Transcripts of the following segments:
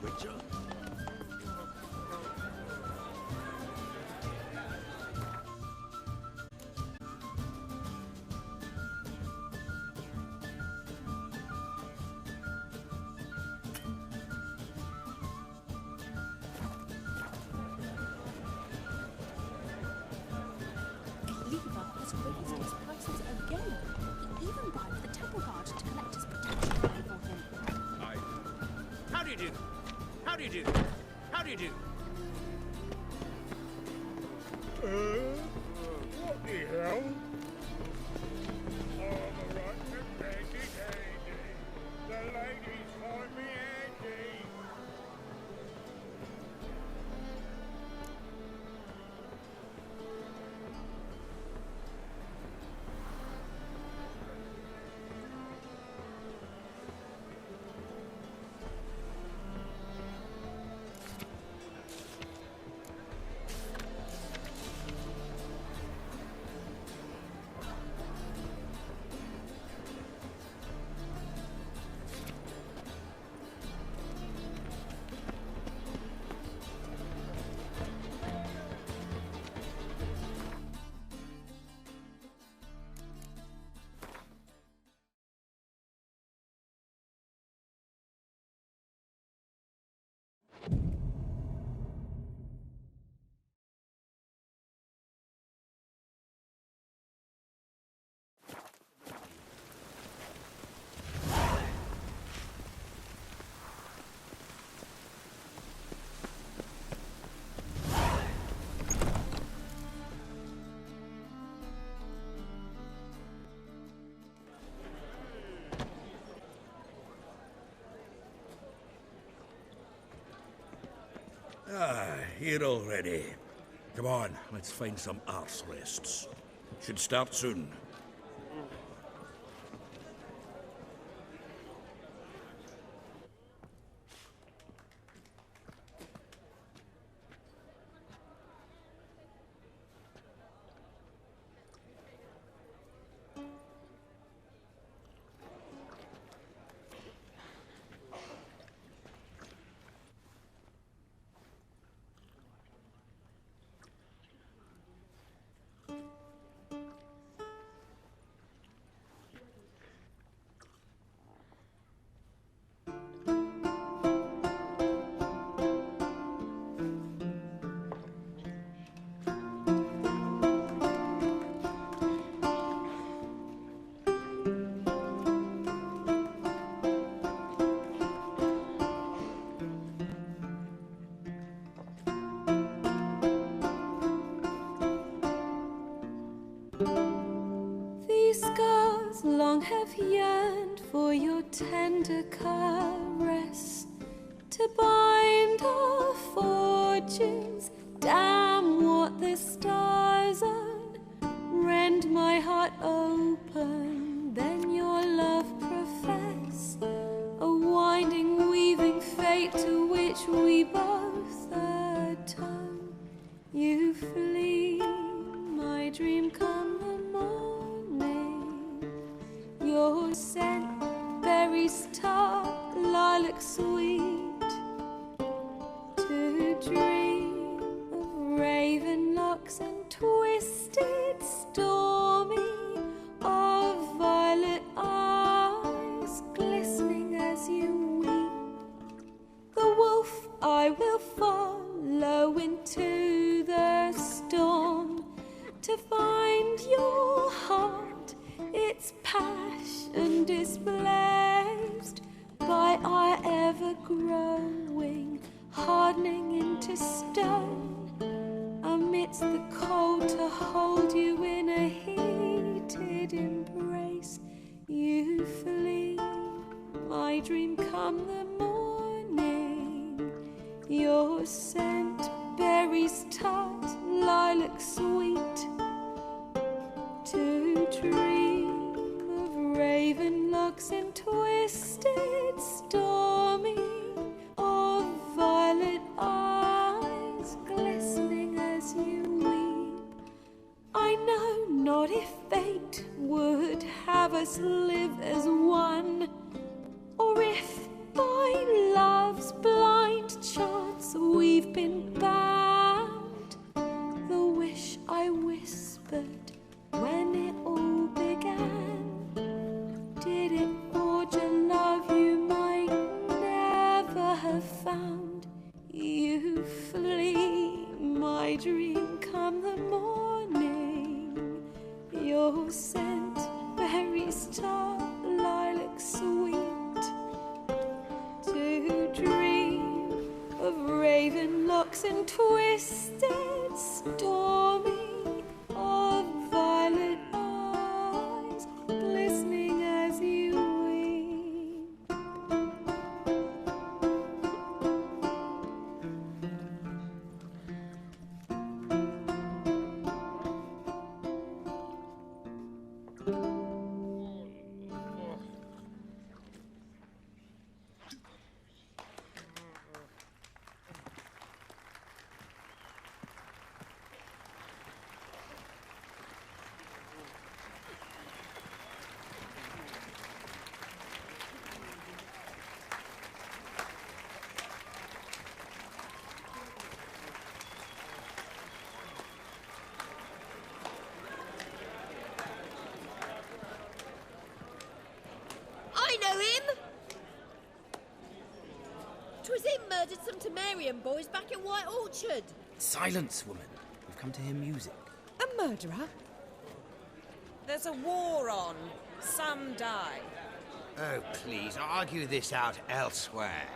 Witcher. How do you do? How do you do? What the hell? Oh, the right lady. The ladies find me handy. Here already. Come on, let's find some arse rests. Should start soon. These scars long have yearned for your tender caress, to bind our fortunes. Damn what the stars own. Rend my heart open, then your love profess, a winding, weaving fate to which we both atone. You flee, my dream come the morning. Your scent, berries tart, lilac sweet, to dream of raven locks and twisted stormy, of violet eyes glistening as you weep. The wolf I will follow into the storm, to find your heart, its passion displaced by our ever-growing, hardening into stone, amidst the cold to hold you in a heated embrace. You flee, my dream come the morning. Your scent, berries tart, lilac sweet, to dream of raven locks and twisted stormy, of violet eyes glistening as you weep. I know not if fate would have us live as one, or if by love's blind locks and twisted, stormy, of violet eyes, glistening as you weep. I know him! 'Twas him murdered some Temerian boys back at White Orchard. Silence, woman. We've come to hear music. A murderer? There's a war on. Some die. Oh, please, argue this out elsewhere.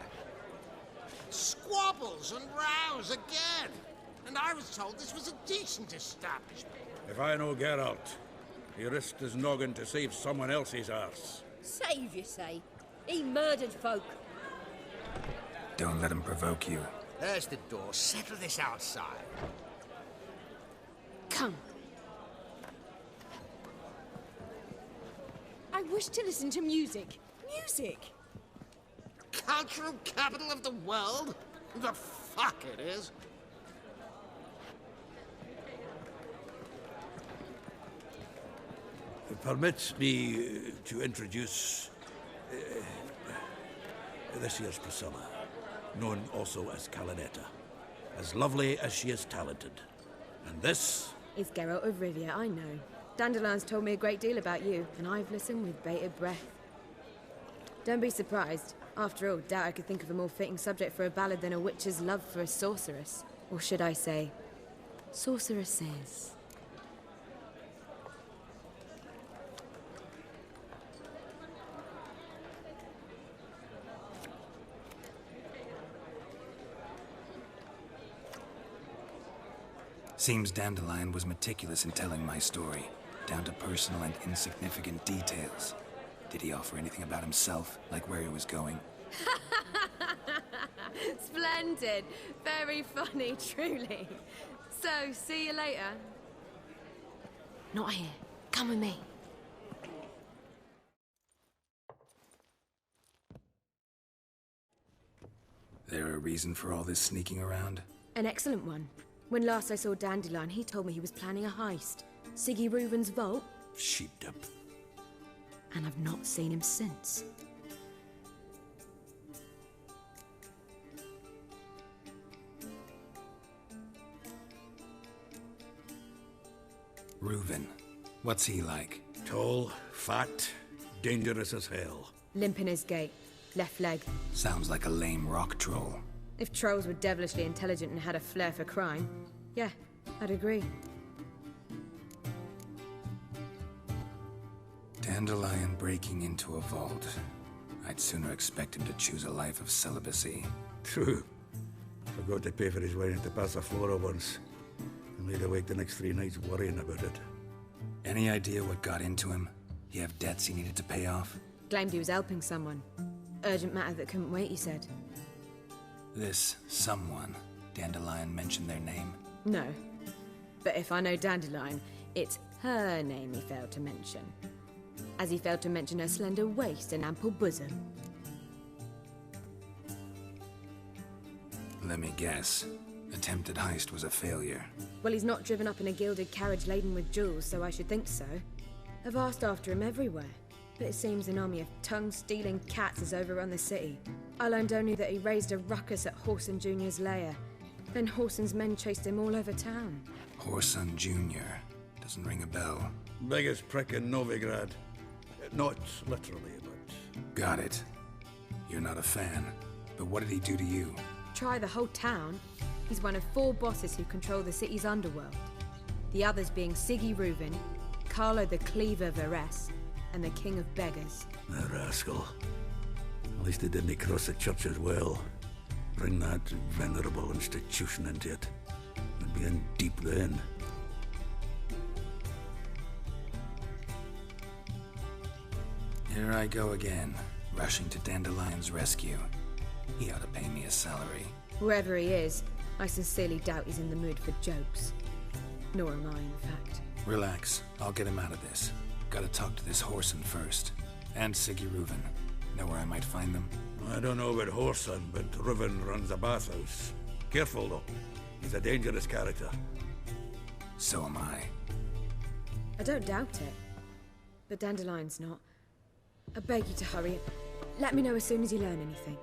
Squabbles and rows again. And I was told this was a decent establishment. If I know Geralt, he risked his noggin to save someone else's arse. Save, you say? He murdered folk. Don't let him provoke you. There's the door. Settle this outside. Come. I wish to listen to music. Music! Cultural capital of the world? The fuck it is. Permit me to introduce this year's Priscilla, known also as Calinetta. As lovely as she is talented. And this It's Geralt of Rivia, I know. Dandelion's told me a great deal about you, and I've listened with bated breath. Don't be surprised. After all, doubt I could think of a more fitting subject for a ballad than a witch's love for a sorceress. Or should I say, sorceresses. Seems Dandelion was meticulous in telling my story, down to personal and insignificant details. Did he offer anything about himself, like where he was going? Splendid. Very funny, truly. So, see you later. Not here. Come with me. There a reason for all this sneaking around? An excellent one. When last I saw Dandelion, he told me he was planning a heist. Siggy Reuven's vault, sheepdip. and I've not seen him since. Reuven. What's he like? Tall, fat, dangerous as hell. Limp in his gait. Left leg. Sounds like a lame rock troll. If trolls were devilishly intelligent and had a flair for crime, yeah, I'd agree. Dandelion breaking into a vault. I'd sooner expect him to choose a life of celibacy. True. Forgot to pay for his wine at the PS4 once. And laid awake the next 3 nights worrying about it. Any idea what got into him? He have debts he needed to pay off? Claimed he was helping someone. Urgent matter that couldn't wait, he said. This someone, Dandelion mentioned their name? No. But if I know Dandelion, it's her name he failed to mention. As he failed to mention her slender waist and ample bosom. Let me guess. Attempted heist was a failure. Well, he's not driven up in a gilded carriage laden with jewels, so I should think so. I've asked after him everywhere, but it seems an army of tongue-stealing cats has overrun the city. I learned only that he raised a ruckus at Horson Jr.'s lair. Then Horson's men chased him all over town. Horson Jr. Doesn't ring a bell. Biggest prick in Novigrad. Not literally, but... Got it. You're not a fan. But what did he do to you? Try the whole town. He's one of 4 bosses who control the city's underworld. The others being Siggy Reuven, Carlo the Cleaver Varese, and the King of Beggars. The rascal. At least he didn't cross the church as well. bring that venerable institution into it. We'd be in deep then. Here I go again, rushing to Dandelion's rescue. He ought to pay me a salary. Wherever he is, I sincerely doubt he's in the mood for jokes. Nor am I, in fact. Relax, I'll get him out of this. Gotta talk to this Whoreson first. And Siggy Reuven. Know where I might find them? I don't know about Whoreson, but Reuven runs a bathhouse. Careful, though. He's a dangerous character. So am I. I don't doubt it. But Dandelion's not. I beg you to hurry. Let me know as soon as you learn anything.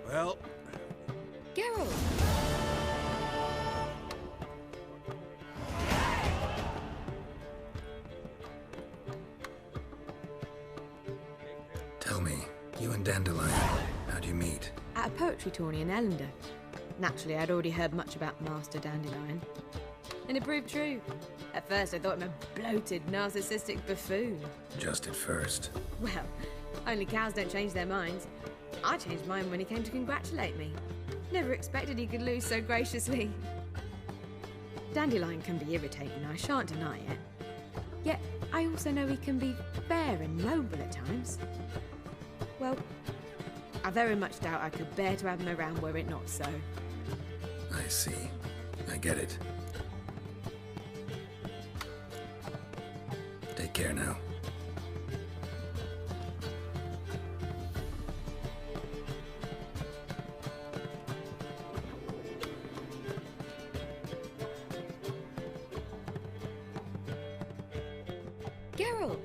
Well, Geralt! Tell me, you and Dandelion, how'd you meet? At a poetry tourney in Ellender. Naturally, I'd already heard much about Master Dandelion. And it proved true. At first, I thought him a bloated, narcissistic buffoon. Just at first. Well, only cows don't change their minds. I changed mine when he came to congratulate me. Never expected he could lose so graciously. Dandelion can be irritating, I shan't deny it. Yet, I also know he can be fair and noble at times. Well, I very much doubt I could bear to have him around were it not so. I see. I get it. Take care now. Geralt!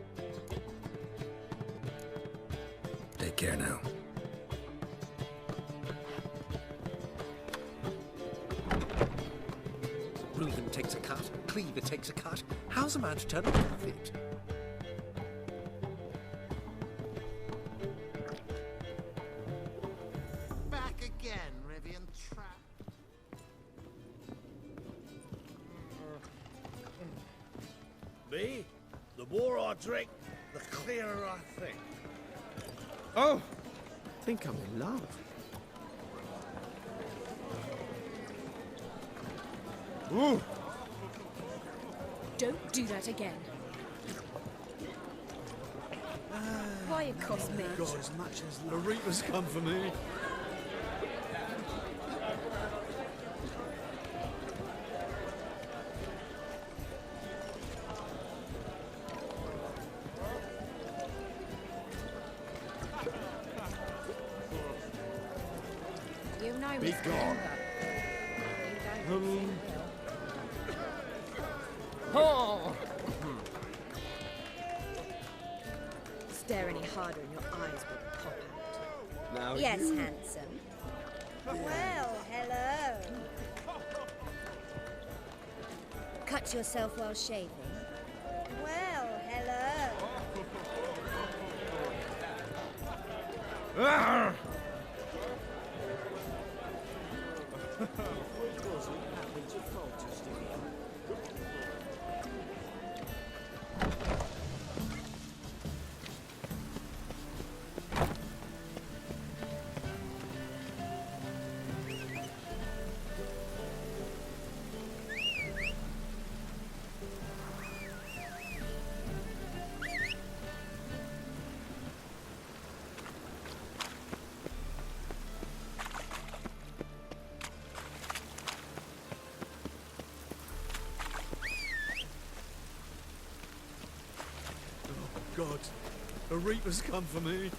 Take care now. Reuven takes a cut, Cleaver takes a cut. How's a man to turn a profit? Back again, Rivian Trap. Me? The more I drink, the clearer I think. Oh, I think I'm in love. Ooh. Don't do that again. Quiet, Cosmic. Got as much as the Reaper's come for me. You know Be Miss gone. Amber. You don't Oh. stare any harder and your eyes will pop out. Now Yes, you... handsome. Well, hello. Cut yourself while shaving. Well, hello. Ah! God, the Reaper's come for me.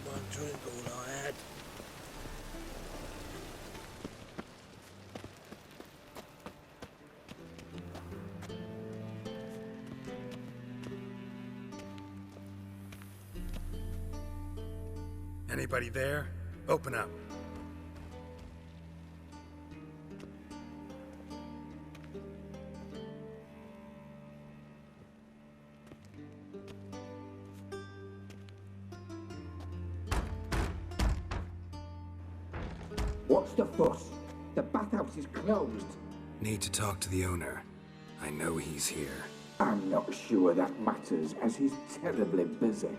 One drink all I had. Anybody there? Open up. What's the fuss? The bathhouse is closed. Need to talk to the owner. I know he's here. I'm not sure that matters, as he's terribly busy.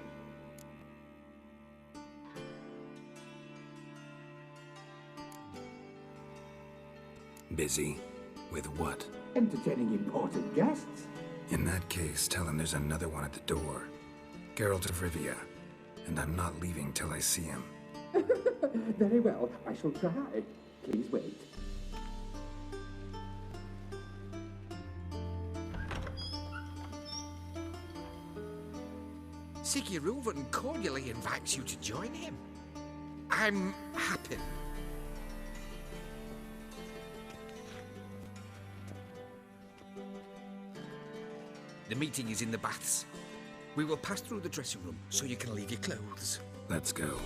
Busy? With what? Entertaining important guests. In that case, tell him there's another one at the door. Geralt of Rivia. And I'm not leaving till I see him. Very well, I shall try. Please wait. Reuven cordially invites you to join him. I'm happy. The meeting is in the baths. We will pass through the dressing room so you can leave your clothes. Let's go.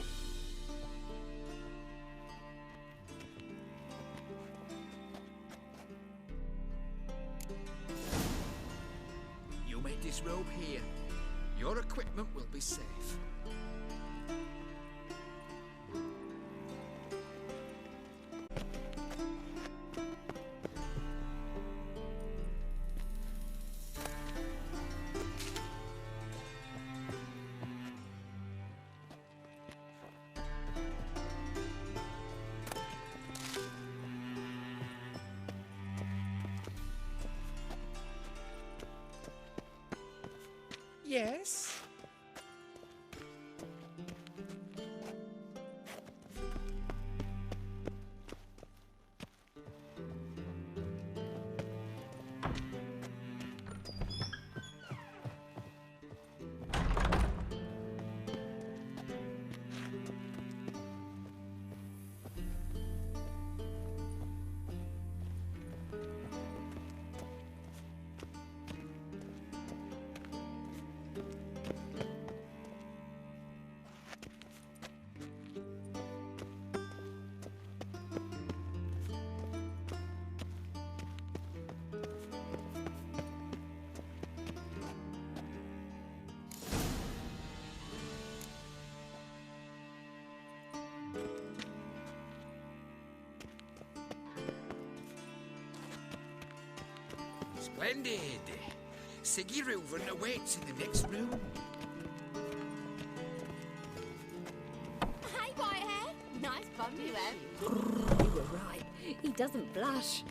You may disrobe here. Your equipment will be safe. Yes? Splendid. Reuven awaits in the next room. Hey, Whitehair. Nice bum you have. You were right. He doesn't blush.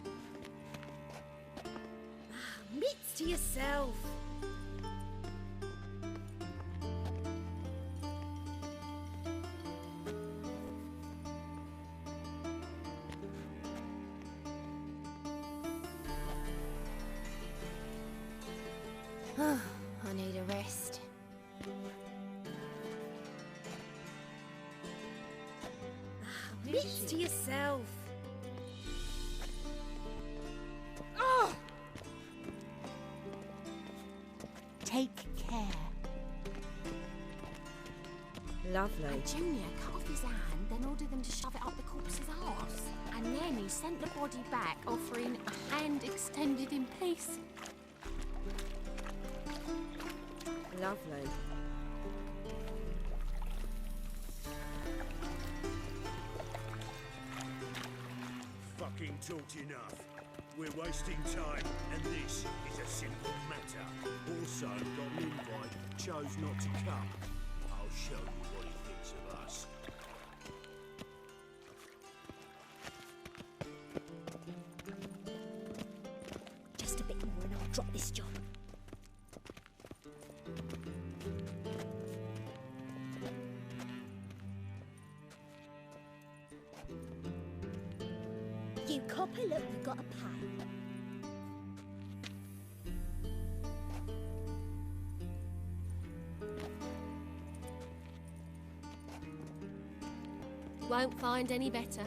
Mitts to yourself. I need a rest. Mitts to yourself. Take care. Lovely. And Junior cut off his hand, then ordered them to shove it up the corpse's arse. And then he sent the body back, offering a hand extended in peace. Lovely. Fucking talked enough. We're wasting time, and this is a simple matter. Also, got an invite, chose not to come. I'll show you what he thinks of us. Just a bit more and I'll drop this job. You copper, look, we've got to pay. Won't find any better.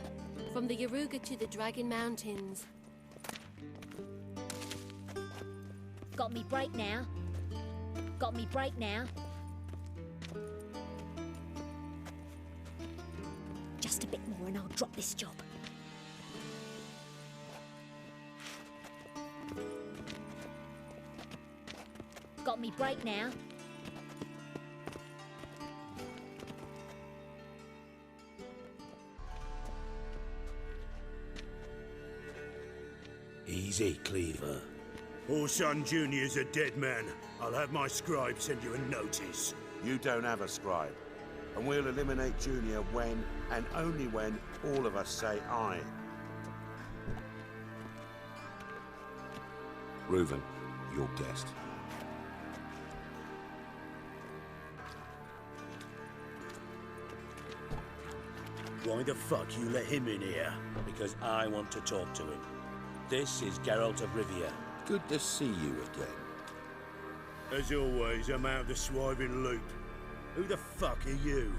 From the Yaruga to the Dragon Mountains. Got me break now. Got me break now. Just a bit more and I'll drop this job. Got me break now. Easy, Cleaver. Orson Jr.'s a dead man. I'll have my scribe send you a notice. You don't have a scribe. And we'll eliminate Junior when, and only when, all of us say aye. Reuven, your guest. Why the fuck you let him in here? Because I want to talk to him. This is Geralt of Rivia. Good to see you again. As always, I'm out of the swiving loop. Who the fuck are you?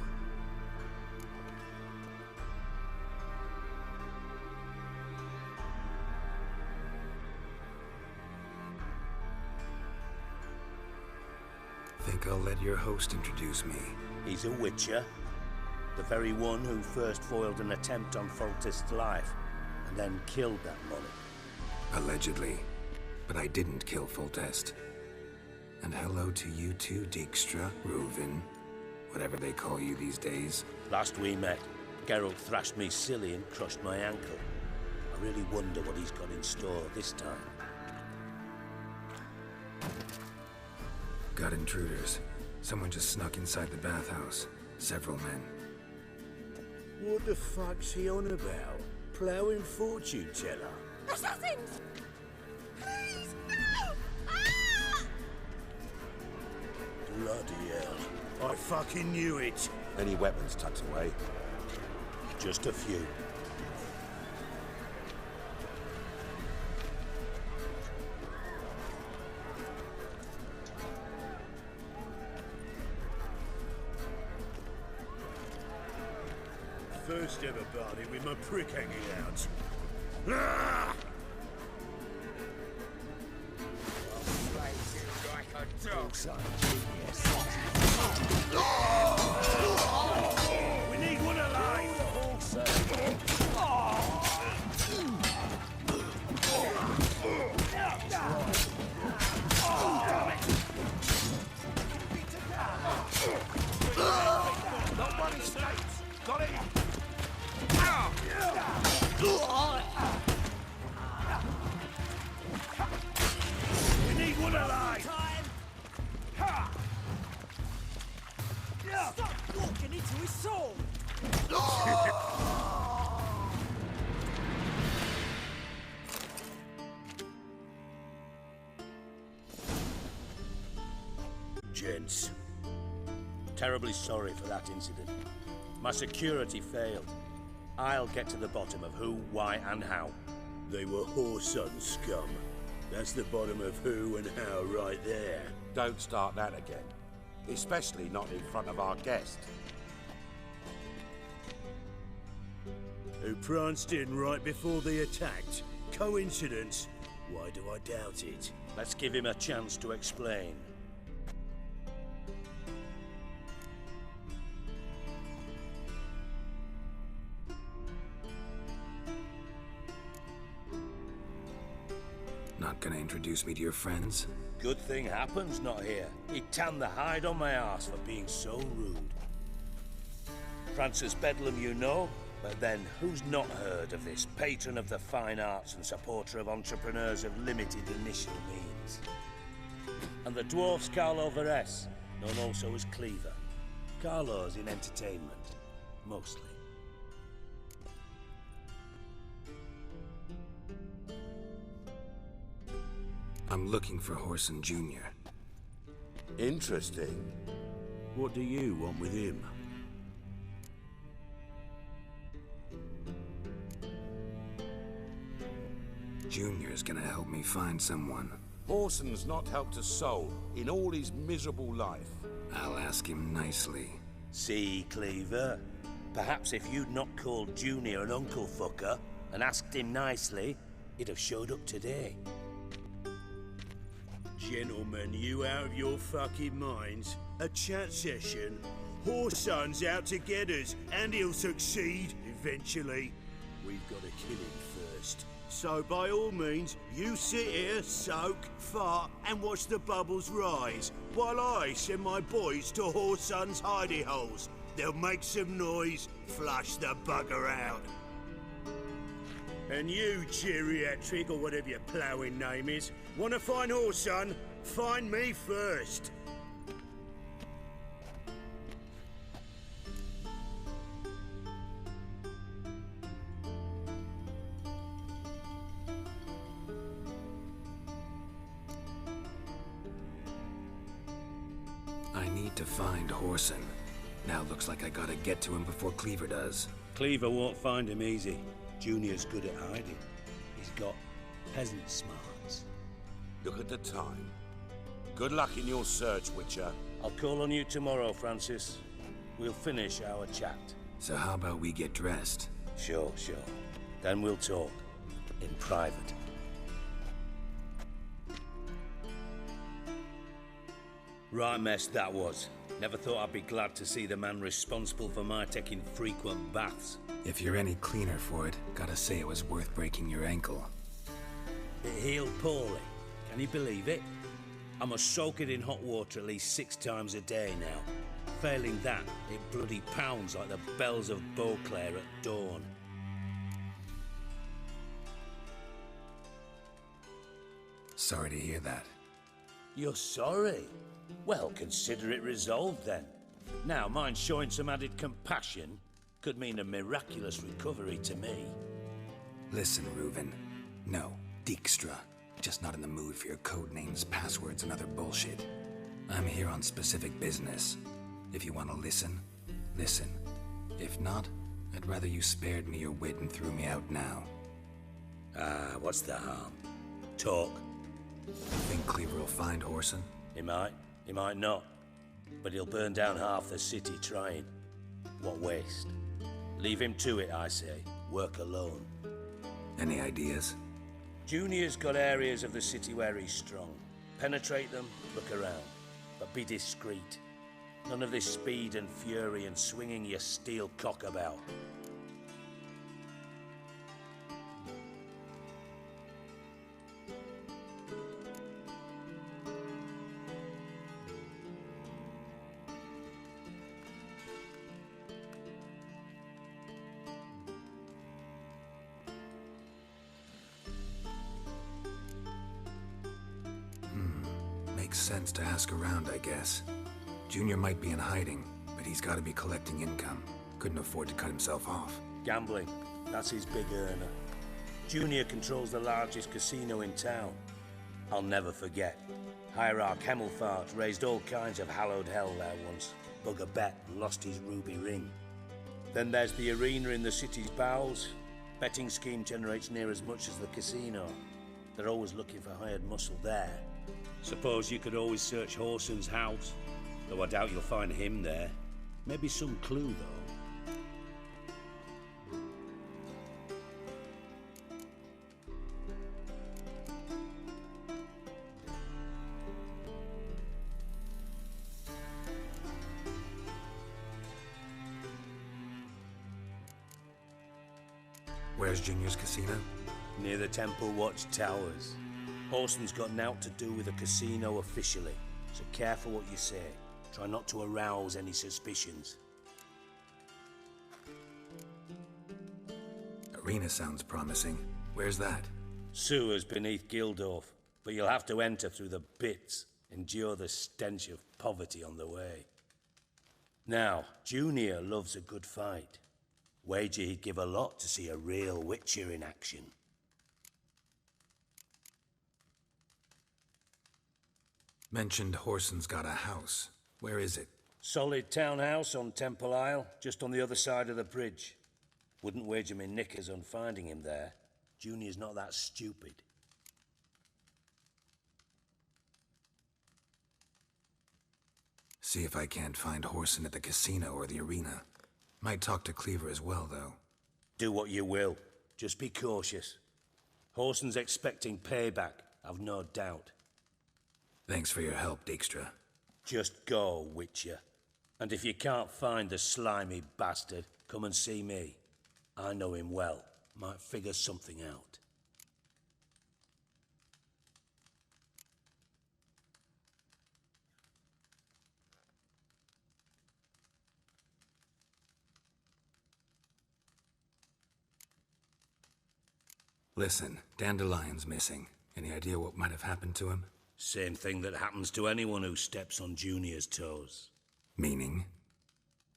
Think I'll let your host introduce me. He's a witcher. The very one who first foiled an attempt on Foltest's life, and then killed that monarch. Allegedly. But I didn't kill Foltest. And hello to you too, Dijkstra, Reuven, whatever they call you these days. Last we met, Geralt thrashed me silly and crushed my ankle. I really wonder what he's got in store this time. Got intruders. Someone just snuck inside the bathhouse. Several men. What the fuck's he on about? Ploughing fortune teller? Assassins! Please, no! Ah! Bloody hell. I fucking knew it. Any weapons tucked away? Just a few. First ever party with my prick hanging out. Ah! We need one alive! Nobody escapes! Got it? We need one alive! Stop walking into his soul! Gents, terribly sorry for that incident. My security failed. I'll get to the bottom of who, why, and how. They were Whoreson scum. That's the bottom of who and how right there. Don't start that again. Especially not in front of our guest. Who pranced in right before they attacked. Coincidence? Why do I doubt it? Let's give him a chance to explain. Not gonna introduce me to your friends? Good thing Happen's not here. He tanned the hide on my arse for being so rude. Francis Bedlam you know, but then who's not heard of this patron of the fine arts and supporter of entrepreneurs of limited initial means? And the dwarf's Carlo Veres, known also as Cleaver. Carlo's in entertainment, mostly. I'm looking for Whoreson Jr. Interesting. What do you want with him? Junior's gonna help me find someone. Whoreson's not helped a soul in all his miserable life. I'll ask him nicely. See, Cleaver? Perhaps if you'd not called Junior an uncle fucker and asked him nicely, he'd have showed up today. Gentlemen, you out of your fucking minds? A chat session? Whoreson's out to get us, and he'll succeed eventually. We've got to kill him first. So by all means, you sit here, soak, fart, and watch the bubbles rise, while I send my boys to Whoreson's hidey holes. They'll make some noise, flush the bugger out. And you, geriatric, or whatever your ploughing name is, want a fine horse, son? Find me first. I need to find Horson. Now looks like I gotta get to him before Cleaver does. Cleaver won't find him easy. Junior's good at hiding. He's got peasant smarts. Look at the time. Good luck in your search, Witcher. I'll call on you tomorrow, Francis. We'll finish our chat. So how about we get dressed? Sure. Then we'll talk. In private. Right mess that was. Never thought I'd be glad to see the man responsible for my taking frequent baths. If you're any cleaner for it, gotta say it was worth breaking your ankle. It healed poorly. Can you believe it? I must soak it in hot water at least 6 times a day now. Failing that, it bloody pounds like the bells of Beauclair at dawn. Sorry to hear that. You're sorry? Well, consider it resolved then. Now, mind showing some added compassion could mean a miraculous recovery to me. Listen, Reuven. No, Dijkstra. Just not in the mood for your code names, passwords, and other bullshit. I'm here on specific business. If you want to listen, listen. If not, I'd rather you spared me your wit and threw me out now. What's the harm? Talk. You think Cleaver will find Horson? He might not. But he'll burn down half the city trying. What waste. Leave him to it, I say. Work alone. Any ideas? Junior's got areas of the city where he's strong. Penetrate them, look around. But be discreet. None of this speed and fury and swinging your steel cock about. Makes sense to ask around, I guess. Junior might be in hiding, but he's got to be collecting income. Couldn't afford to cut himself off. Gambling. That's his big earner. Junior controls the largest casino in town. I'll never forget. Hierarch Hemmelfart raised all kinds of hallowed hell there once. Bugger bet lost his ruby ring. Then there's the arena in the city's bowels. Betting scheme generates near as much as the casino. They're always looking for hired muscle there. Suppose you could always search Horson's house, though I doubt you'll find him there. Maybe some clue, though. Where's Junior's casino? Near the Temple Watch Towers. Horson's got nought to do with the casino officially, so careful what you say. Try not to arouse any suspicions. Arena sounds promising. Where's that? Sewers beneath Gildorf, but you'll have to enter through the bits, endure the stench of poverty on the way. Now, Junior loves a good fight. Wager he'd give a lot to see a real Witcher in action. Mentioned Horson's got a house. Where is it? Solid townhouse on Temple Isle, just on the other side of the bridge. Wouldn't wager me knickers on finding him there. Junior's not that stupid. See if I can't find Horson at the casino or the arena. Might talk to Cleaver as well, though. Do what you will. Just be cautious. Horson's expecting payback, I've no doubt. Thanks for your help, Dijkstra. Just go, Witcher. And if you can't find the slimy bastard, come and see me. I know him well. Might figure something out. Listen, Dandelion's missing. Any idea what might have happened to him? Same thing that happens to anyone who steps on Junior's toes. Meaning?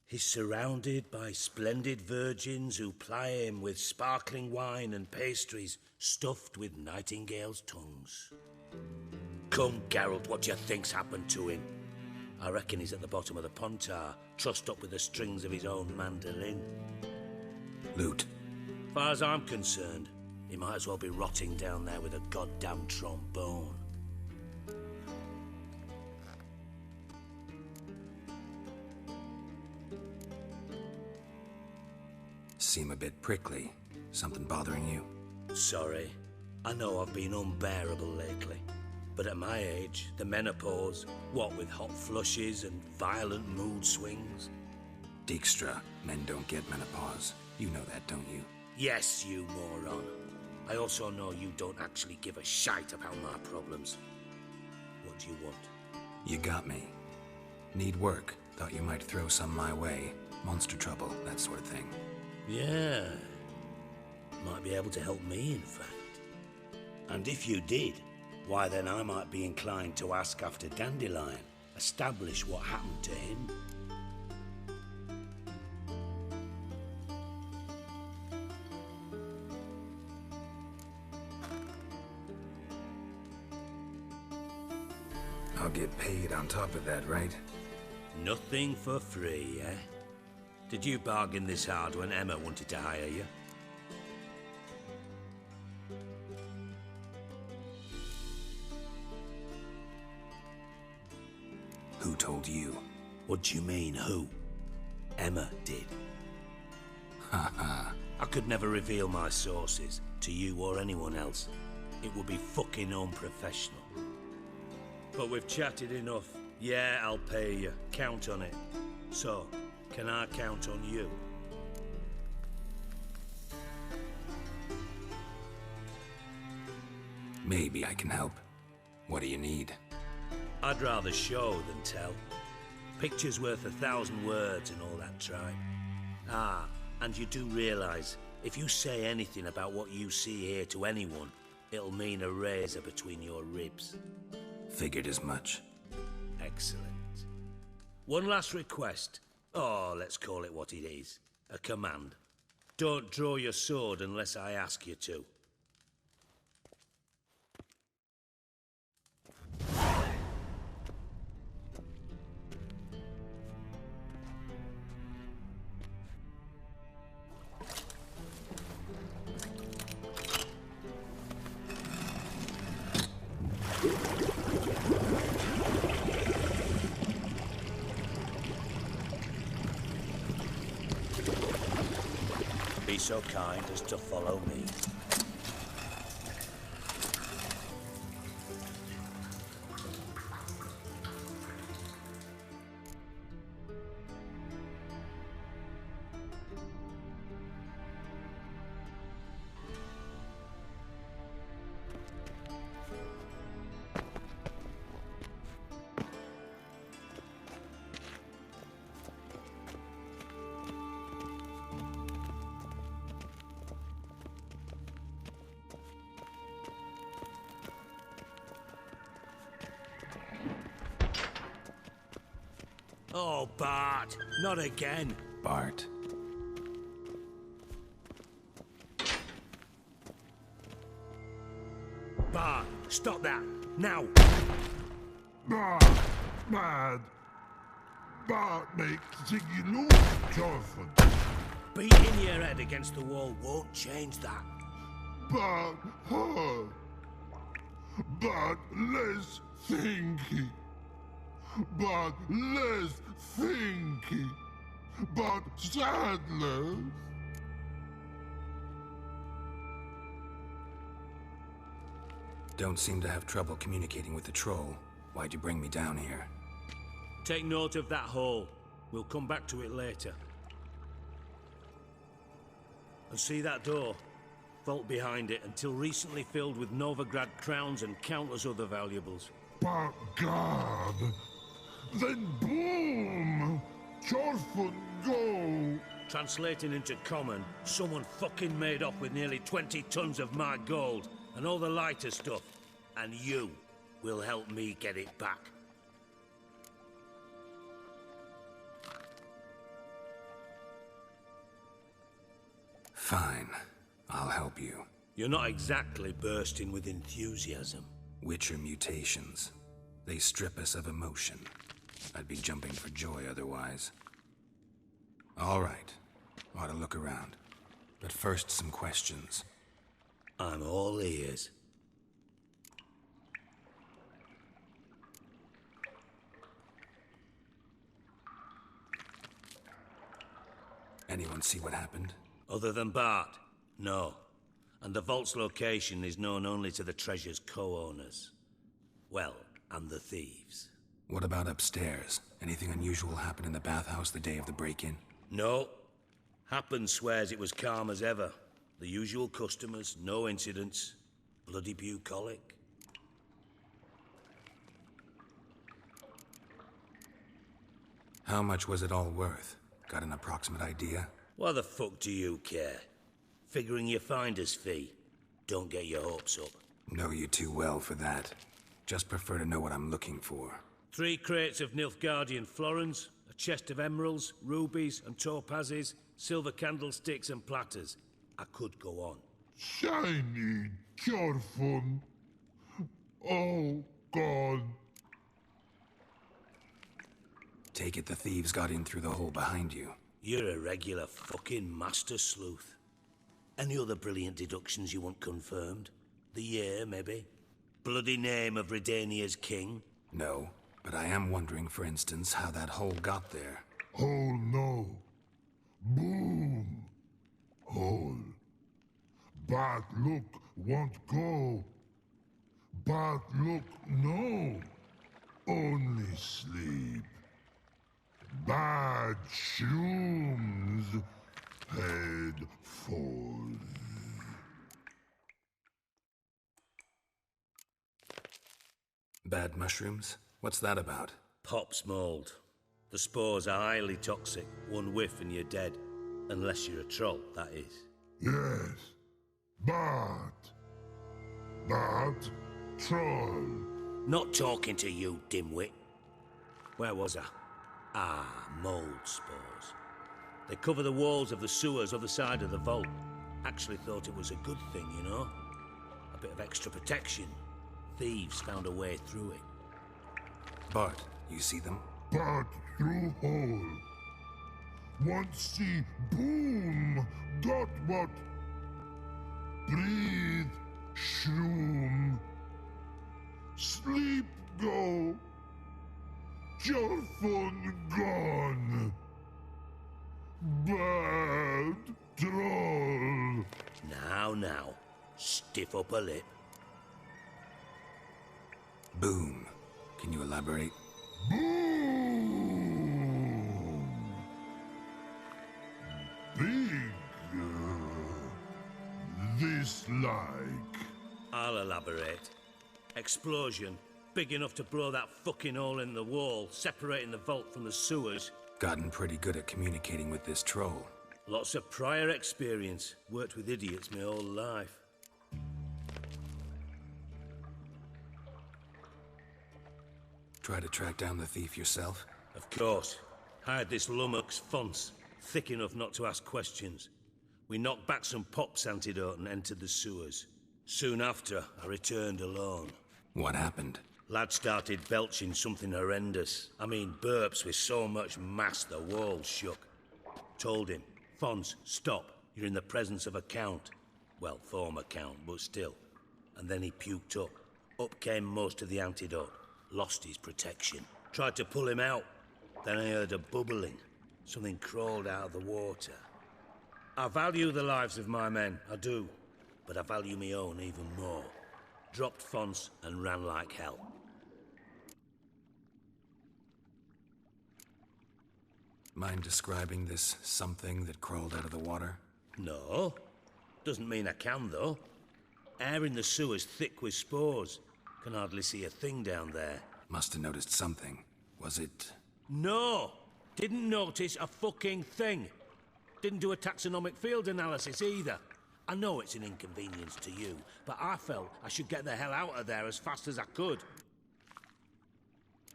He's surrounded by splendid virgins who ply him with sparkling wine and pastries stuffed with nightingales' tongues. Come, Geralt, what do you think's happened to him? I reckon he's at the bottom of the Pontar, trussed up with the strings of his own mandolin. Loot. Far as I'm concerned, he might as well be rotting down there with a goddamn trombone. Seem a bit prickly. Something bothering you? Sorry. I know I've been unbearable lately. But at my age, the menopause, what with hot flushes and violent mood swings. Dijkstra, men don't get menopause. You know that, don't you? Yes, you moron. I also know you don't actually give a shite about my problems. What do you want? You got me. Need work. Thought you might throw some my way. Monster trouble, that sort of thing. Yeah. Might be able to help me, in fact. And if you did, why then I might be inclined to ask after Dandelion, establish what happened to him. I'll get paid on top of that, right? Nothing for free, eh? Did you bargain this hard when Emma wanted to hire you? Who told you? What do you mean, who? Emma did. Haha. I could never reveal my sources to you or anyone else. It would be fucking unprofessional. But we've chatted enough. Yeah, I'll pay you. Count on it. So, can I count on you? Maybe I can help. What do you need? I'd rather show than tell. Picture's worth 1,000 words and all that tripe. Ah, and you do realise, if you say anything about what you see here to anyone, it'll mean a razor between your ribs. Figured as much. Excellent. One last request. Oh, let's call it what it is. A command. Don't draw your sword unless I ask you to. Be so kind as to follow me. Oh, Bart, not again. Bart. Bart, stop that, now. Bart, mad. Bart makes Ziggy lose, Jonathan. Beating your head against the wall won't change that. Bart, hurt. Bart, less thinky. But less thinky, but sadness. Don't seem to have trouble communicating with the troll. Why'd you bring me down here? Take note of that hole. We'll come back to it later. And see that door? Vault behind it, until recently filled with Novigrad crowns and countless other valuables. But God, then boom! Chorford go! Translating into common, someone fucking made off with nearly 20 tons of my gold and all the lighter stuff. And you will help me get it back. Fine. I'll help you. You're not exactly bursting with enthusiasm. Witcher mutations. They strip us of emotion. I'd be jumping for joy otherwise. All right. Ought to look around. But first, some questions. I'm all ears. Anyone see what happened? Other than Bart? No. And the vault's location is known only to the treasure's co-owners. Well, and the thieves. What about upstairs? Anything unusual happen in the bathhouse the day of the break-in? No. Happen swears it was calm as ever. The usual customers, no incidents. Bloody bucolic. How much was it all worth? Got an approximate idea? Why the fuck do you care? Figuring your finder's fee. Don't get your hopes up. Know you too well for that. Just prefer to know what I'm looking for. 3 crates of Nilfgaardian florins, a chest of emeralds, rubies and topazes, silver candlesticks and platters. I could go on. Shiny, careful. Oh, God. Take it the thieves got in through the hole behind you. You're a regular fucking master sleuth. Any other brilliant deductions you want confirmed? The year, maybe? Bloody name of Redania's king? No, but I am wondering, for instance, how that hole got there. Hole no. Boom. Hole. Bad look won't go. Bad look no. Only sleep. Bad shrooms. Head falls. Bad mushrooms? What's that about? Pop's mold. The spores are highly toxic. One whiff and you're dead. Unless you're a troll, that is. Yes. Bad. Bad troll. Not talking to you, dimwit. Where was I? Ah, mold spores. They cover the walls of the sewers other side of the vault. Actually thought it was a good thing, you know? A bit of extra protection. Thieves found a way through it. Bart, you see them? Bad through hole. Want see boom. Got what? Breathe. Shroom. Sleep go. Your phone gone. Bad troll. Now. Stiff upper lip. Boom. Can you elaborate? Boom. Big. This like. I'll elaborate. Explosion. Big enough to blow that fucking hole in the wall, separating the vault from the sewers. Gotten pretty good at communicating with this troll. Lots of prior experience. Worked with idiots my whole life. Try to track down the thief yourself? Of course. Hired this lummox Fons, thick enough not to ask questions. We knocked back some Pop's antidote and entered the sewers. Soon after, I returned alone. What happened? Lad started belching something horrendous. I mean, burps with so much mass the walls shook. Told him, Fons, stop. You're in the presence of a count. Well, former count, but still. And then he puked up. Up came most of the antidote. Lost his protection. Tried to pull him out. Then I heard a bubbling. Something crawled out of the water. I value the lives of my men, I do. But I value my own even more. Dropped Fons and ran like hell. Mind describing this something that crawled out of the water? No. Doesn't mean I can, though. Air in the sewer's thick with spores. Can hardly see a thing down there. Must have noticed something. Was it... No! Didn't notice a fucking thing. Didn't do a taxonomic field analysis either. I know it's an inconvenience to you, but I felt I should get the hell out of there as fast as I could.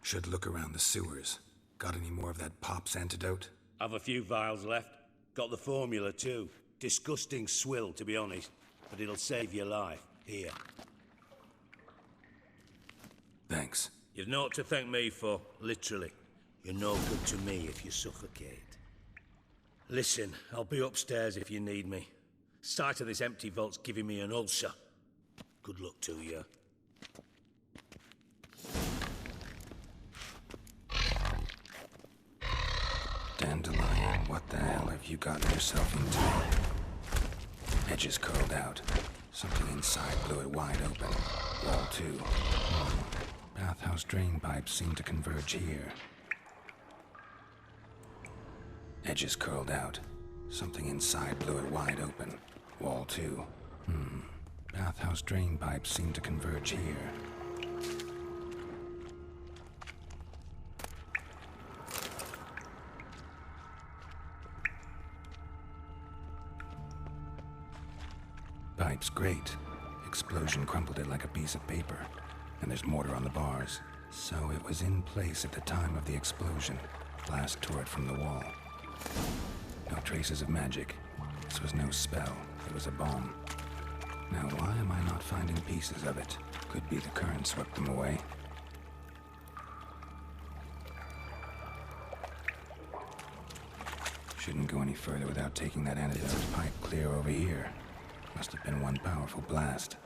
Should look around the sewers. Got any more of that Pop's antidote? I've a few vials left. Got the formula too. Disgusting swill, to be honest. But it'll save your life. Here. Thanks. You've naught to thank me for, literally. You're no good to me if you suffocate. Listen, I'll be upstairs if you need me. Sight of this empty vault's giving me an ulcer. Good luck to you. Dandelion, what the hell have you gotten yourself into? Edges curled out. Something inside blew it wide open. Wall 2. Bathhouse drain pipes seem to converge here. Edges curled out. Something inside blew it wide open. Wall 2. Bathhouse drain pipes seem to converge here. Pipe's great. Explosion crumpled it like a piece of paper. And there's mortar on the bars. So it was in place at the time of the explosion. Blast tore it from the wall. No traces of magic. This was no spell. It was a bomb. Now why am I not finding pieces of it? Could be the current swept them away. Shouldn't go any further without taking that antidote pipe clear over here. Must have been one powerful blast.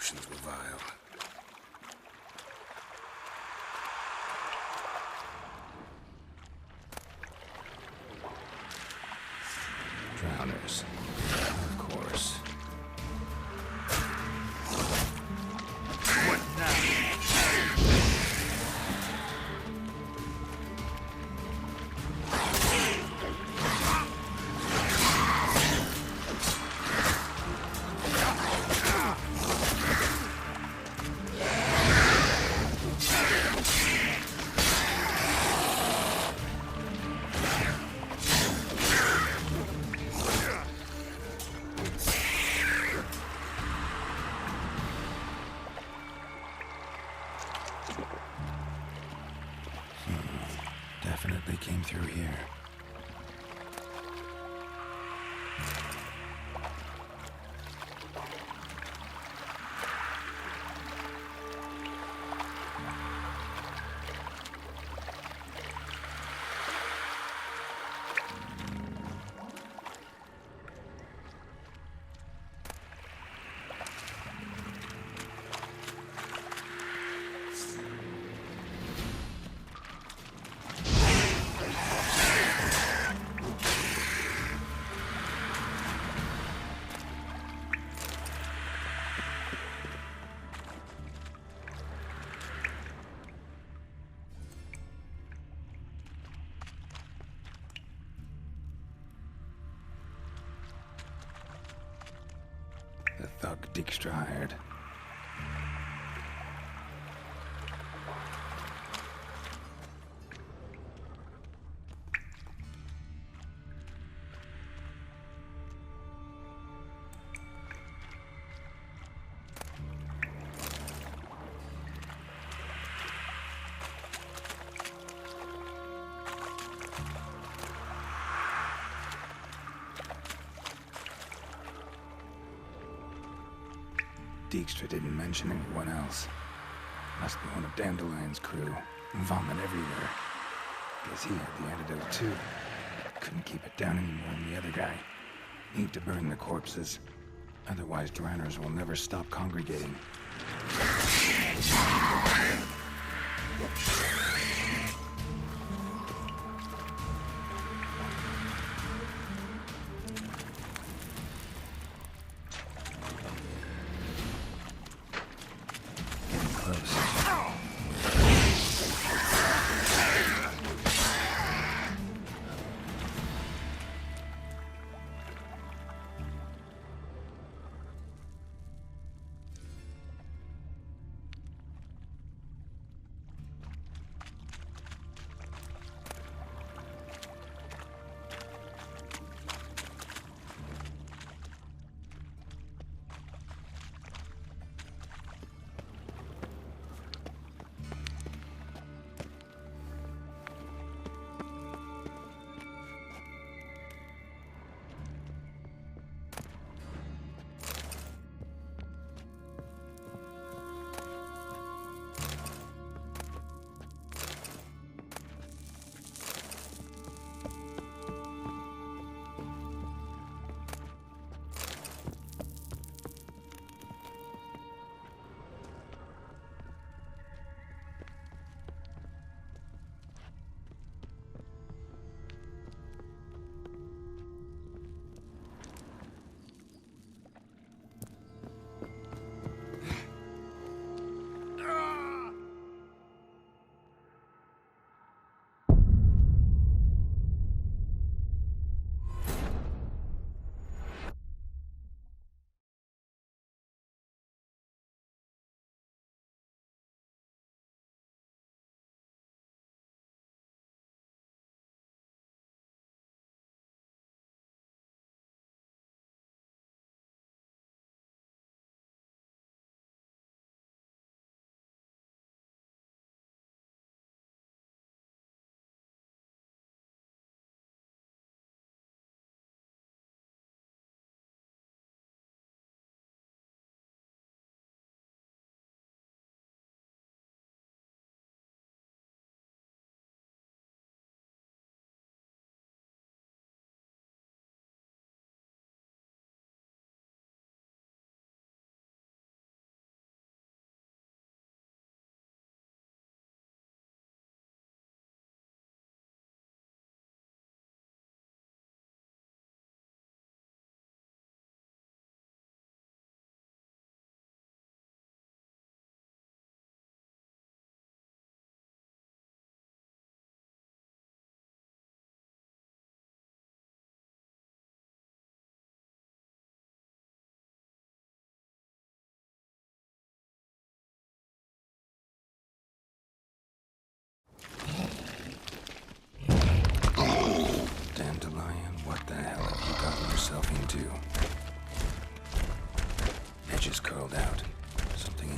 emotions were vile. Drowners. Of course. What now? Definitely came through here. The thug Dijkstra hired. Dijkstra didn't mention anyone else. Must be one of Dandelion's crew. Vomit everywhere. Guess he had the antidote too. Couldn't keep it down any more than the other guy. Need to burn the corpses. Otherwise, drowners will never stop congregating. Getting close.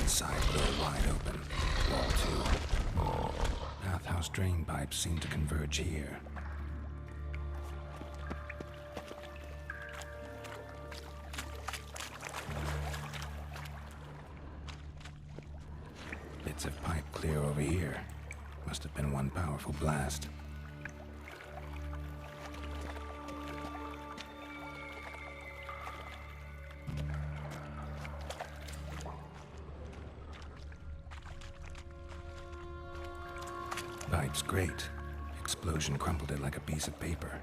Side door wide open. Wall 2. Bathhouse drain pipes seem to converge here. Bits of pipe clear over here. Must have been one powerful blast. Pipe's great. Explosion crumpled it like a piece of paper.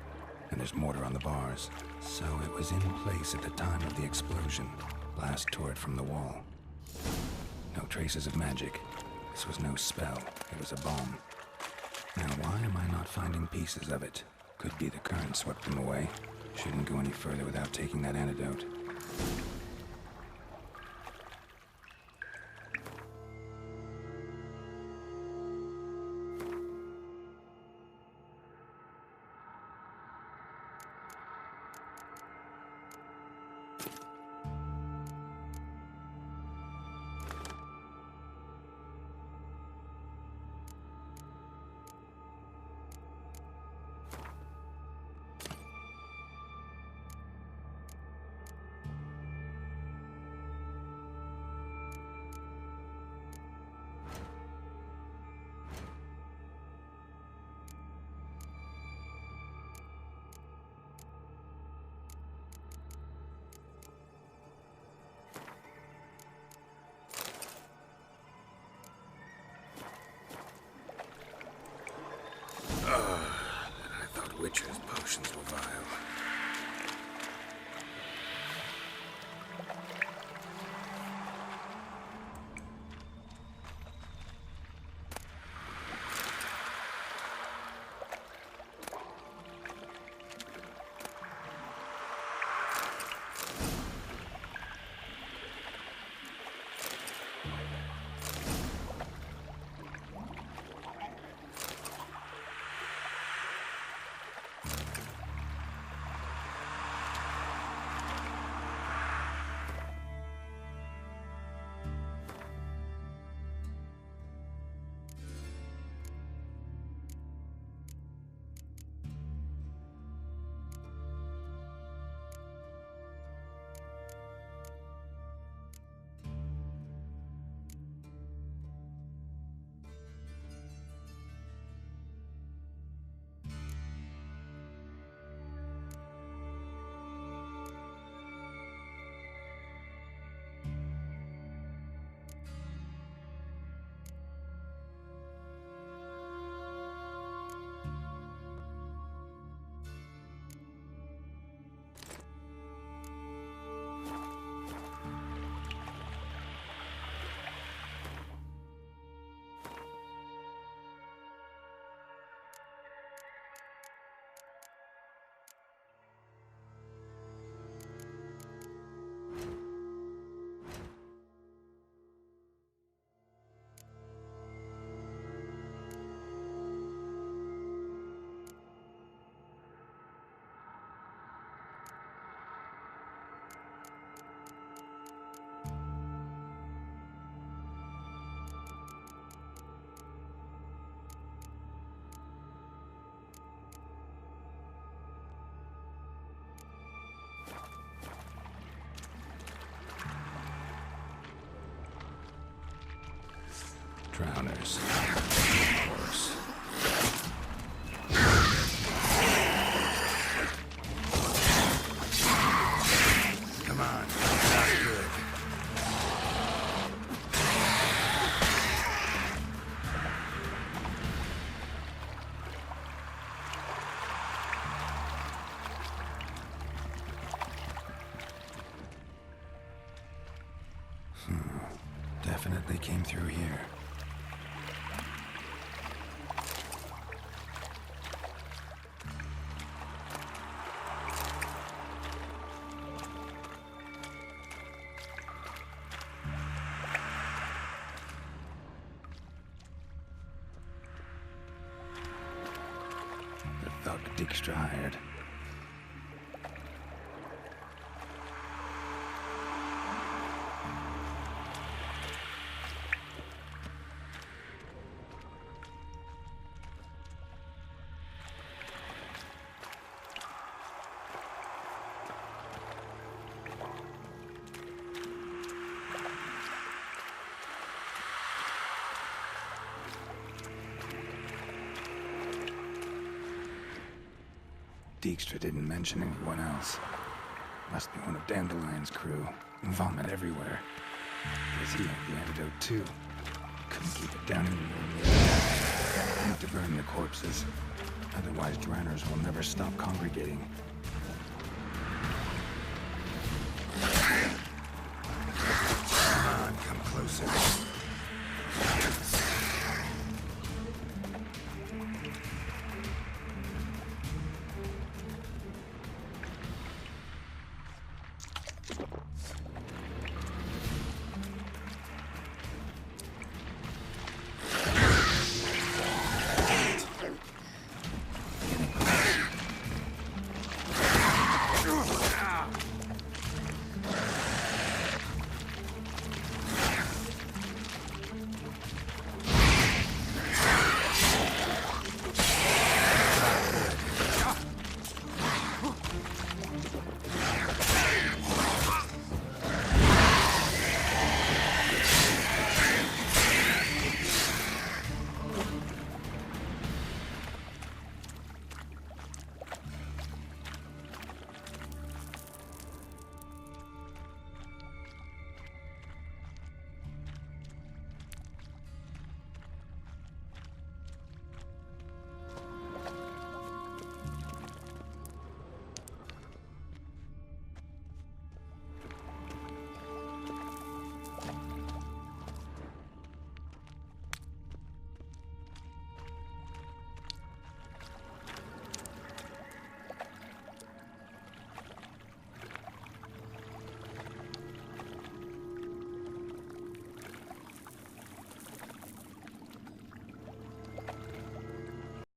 And there's mortar on the bars. So it was in place at the time of the explosion. Blast tore it from the wall. No traces of magic. This was no spell. It was a bomb. Now why am I not finding pieces of it? Could be the current swept them away. Shouldn't go any further without taking that antidote. I thought Witcher's potions were vile. Drowners. Of course. Come on, that's good. Definitely came through here. The thug Dijkstra hired. Dijkstra didn't mention anyone else. Must be one of Dandelion's crew. Vomit everywhere. Guess he had the antidote too. Couldn't keep it down anymore. Need to burn the corpses. Otherwise, drowners will never stop congregating.